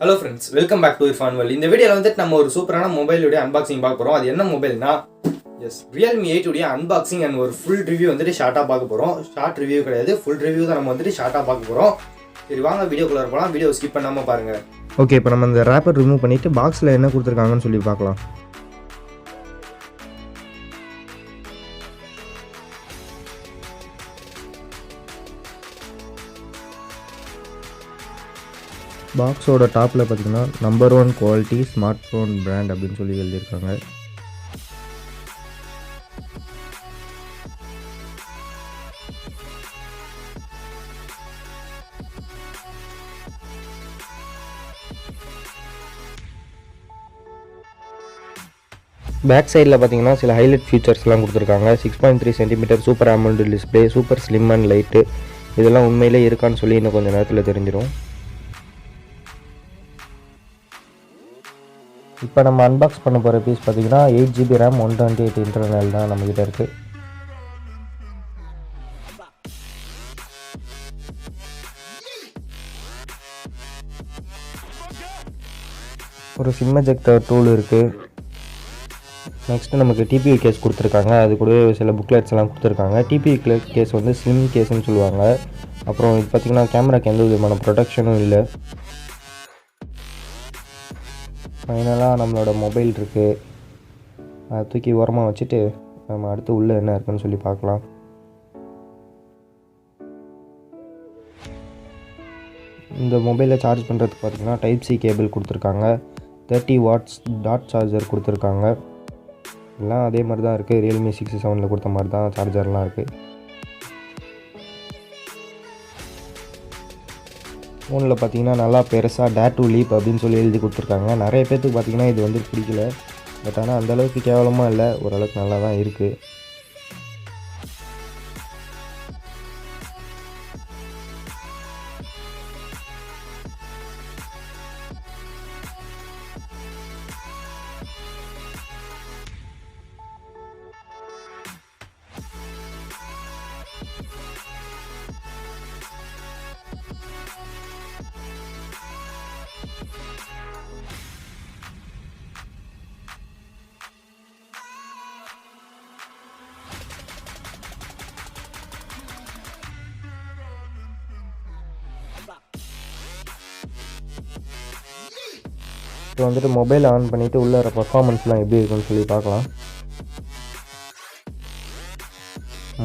Hello friends, welcome back to Irfan. இந்த வீடியோல வந்துட்டு நம்ம ஒரு சூப்பரான மொபைலோட அன்பாக்சிங் பார்க்க போறோம். அது என்ன மொபைல்னா Realme 8 உடைய அன்பாக்சிங் அண்ட் ஒரு ஃபுல் ரிவ்யூ வந்துட்டு ஷார்ட்டா பார்க்க போறோம். ஷார்ட் ரிவ்யூ கிடையாது, ஃபுல் ரிவ்யூ தான் நம்ம வந்துட்டு ஷார்ட்டா பார்க்க போறோம். சரி வாங்க வீடியோக்குள்ள போலாம். வீடியோ ஸ்கிப் பண்ணாம பாருங்க. ஓகே, இப்போ நம்ம இந்த ராப்பர் ரிமூவ் பண்ணிட்டு பாக்ஸ்ல என்ன கொடுத்திருக்காங்கன்னு சொல்லி பார்க்கலாம். பாக்ஸோட டாப்பில் பார்த்தீங்கன்னா number 1 quality smart phone brand அப்படின்னு சொல்லி எழுதியிருக்காங்க. பேக் சைடில் பார்த்தீங்கன்னா சில ஹைலைட் ஃபீச்சர்ஸ்லாம் கொடுத்துருக்காங்க. 6.3 centimetre super AMOLED display, super slim and light. இதெல்லாம் உண்மையிலே இருக்கான்னு சொல்லி இன்னும் கொஞ்சம் நேரத்தில் தெரிஞ்சிடும். இப்போ நம்ம அன்பாக்ஸ் பண்ண போகிற பீஸ் பார்த்தீங்கன்னா 8GB RAM 128 இன்டர்னல் தான் நம்மக்கிட்ட இருக்குது. ஒரு சிம் எஜெக்டர் டூல் இருக்குது. நெக்ஸ்ட்டு நமக்கு டிபியூ கேஸ் கொடுத்துருக்காங்க. அது கூடவே சில புக்லெட்ஸ் எல்லாம் கொடுத்துருக்காங்க. டிபியூ கேஸ் வந்து ஸ்லிம் கேஸ்ன்னு சொல்லுவாங்க. அப்புறம் இது பார்த்திங்கன்னா கேமராக்கு எந்த விதமான ப்ரொடெக்ஷனும் இல்லை. ஃபைனலாக நம்மளோட மொபைல் இருக்குது. அதை தூக்கி ஓரமாக வச்சுட்டு நம்ம அடுத்து உள்ளே என்ன இருக்குன்னு சொல்லி பார்க்கலாம். இந்த மொபைலை சார்ஜ் பண்ணுறதுக்கு பார்த்திங்கன்னா டைப் சி கேபிள் கொடுத்துருக்காங்க. 30 வாட்ஸ் டாட் சார்ஜர் கொடுத்துருக்காங்க. எல்லாம் அதே மாதிரி தான் இருக்குது. Realme 6 7 கொடுத்த மாதிரி தான் சார்ஜர்லாம் இருக்குது. ஃபோனில் பார்த்தீங்கன்னா நல்லா பெருசாக டேர் டு லீப் அப்படின்னு சொல்லி எழுதி கொடுத்துருக்காங்க. நிறைய பேர்த்துக்கு பார்த்தீங்கன்னா இது வந்து பிடிக்கல. பட் ஆனால் அந்தளவுக்கு கேவலமாக இல்லை, ஓரளவுக்கு நல்லா தான் இருக்குது. இப்போ வந்துட்டு மொபைல் ஆன் பண்ணிவிட்டு உள்ளே வர பர்ஃபார்மன்ஸ்லாம் எப்படி இருக்குன்னு சொல்லி பார்க்கலாம்.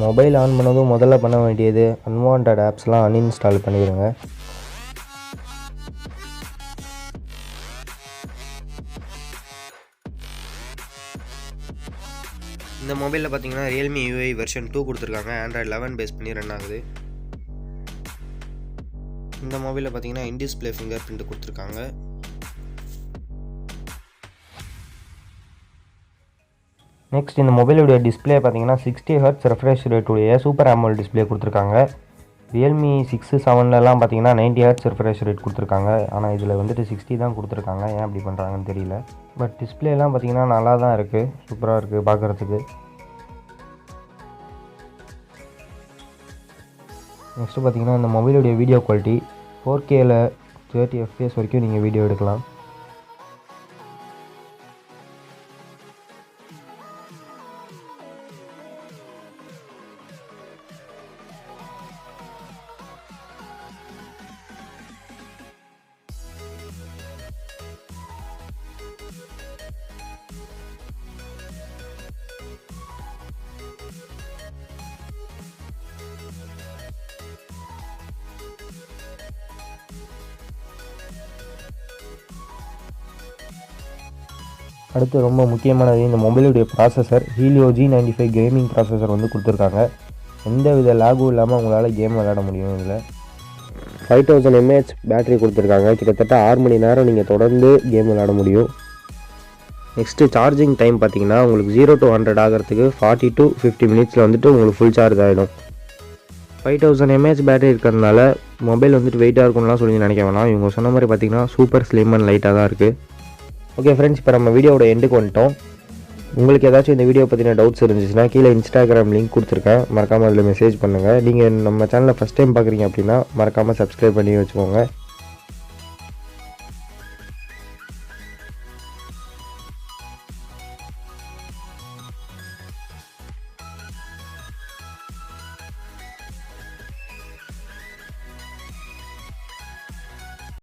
மொபைல் ஆன் பண்ணதும் முதல்ல பண்ண வேண்டியது அன்வான்ட் ஆப்ஸ்லாம் அன்இன்ஸ்டால் பண்ணிடுங்க. இந்த மொபைலில் பார்த்தீங்கன்னா Realme UI வெர்ஷன் 2 கொடுத்துருக்காங்க. Android 11 பேஸ் பண்ணி ரன் ஆகுது. இந்த மொபைலில் பார்த்தீங்கன்னா இன்டிஸ்பிளே ஃபிங்கர் பிரிண்ட் கொடுத்துருக்காங்க. நெக்ஸ்ட் இந்த மொபைலுடைய டிஸ்பிளே பார்த்தீங்கன்னா 60 Hz ரெஃப்ரெஷ் ரேட்டுடைய சூப்பர் AMOLED டிஸ்பிளே கொடுத்துருக்காங்க. Realme 6 7லலாம் பார்த்தீங்கன்னா 90 Hz ரெஃப்ரெஷ் ரேட் கொடுத்துருக்காங்க. ஆனால் இதில் வந்துட்டு 60 தான் கொடுத்துருக்காங்க. ஏன் அப்படி பண்ணுறாங்கன்னு தெரியல. பட் டிஸ்பிளேலாம் பார்த்தீங்கன்னா நல்லா தான் இருக்குது, சூப்பராக இருக்குது பார்க்குறதுக்கு. நெக்ஸ்ட்டு பார்த்தீங்கன்னா இந்த மொபைலுடைய வீடியோ குவாலிட்டி 4Kல 30 FPS வரைக்கும் நீங்கள் வீடியோ எடுக்கலாம். அடுத்து ரொம்ப முக்கியமானது இந்த மொபைலுடைய processor Helio G95 gaming processor வந்து கொடுத்துருக்காங்க. எந்த வித லாகும் இல்லாமல் உங்களால் கேம் விளையாட முடியும். இதில் 5000 mAh பேட்டரி கொடுத்துருக்காங்க. கிட்டத்தட்ட 6 மணி நேரம் நீங்கள் தொடர்ந்து கேம் விளையாட முடியும். நெக்ஸ்ட்டு சார்ஜிங் டைம் பார்த்தீங்கன்னா உங்களுக்கு 0 to 100 ஆகிறதுக்கு 40 to 50 மினிட்ஸில் வந்துட்டு உங்களுக்கு ஃபுல் சார்ஜ் ஆகிடும். 5000 mAh பேட்டரி இருக்கிறதுனால மொபைல் வந்துட்டு வெயிட்டாக இருக்கும்லாம் சொல்லி நினைக்க வேணாம். இவங்க சொன்ன மாதிரி பார்த்தீங்கன்னா சூப்பர் ஸ்லிம் அண்ட் லைட்டாக தான் இருக்குது. ஓகே ஃப்ரெண்ட்ஸ், இப்போ நம்ம வீடியோட எண்டுக்கு வந்துட்டோம். உங்களுக்கு ஏதாச்சும் இந்த வீடியோ பற்றின டவுட்ஸ் இருந்துச்சுன்னா கீழே இன்ஸ்டாகிராம் லிங்க் கொடுத்துருக்கேன், மறக்காமல் அதில் மெசேஜ் பண்ணுங்கள். நீங்கள் நம்ம சேனலை ஃபஸ்ட் டைம் பார்க்குறீங்க அப்படின்னா மறக்காமல் சப்ஸ்கிரைப் பண்ணி வச்சுக்கோங்க.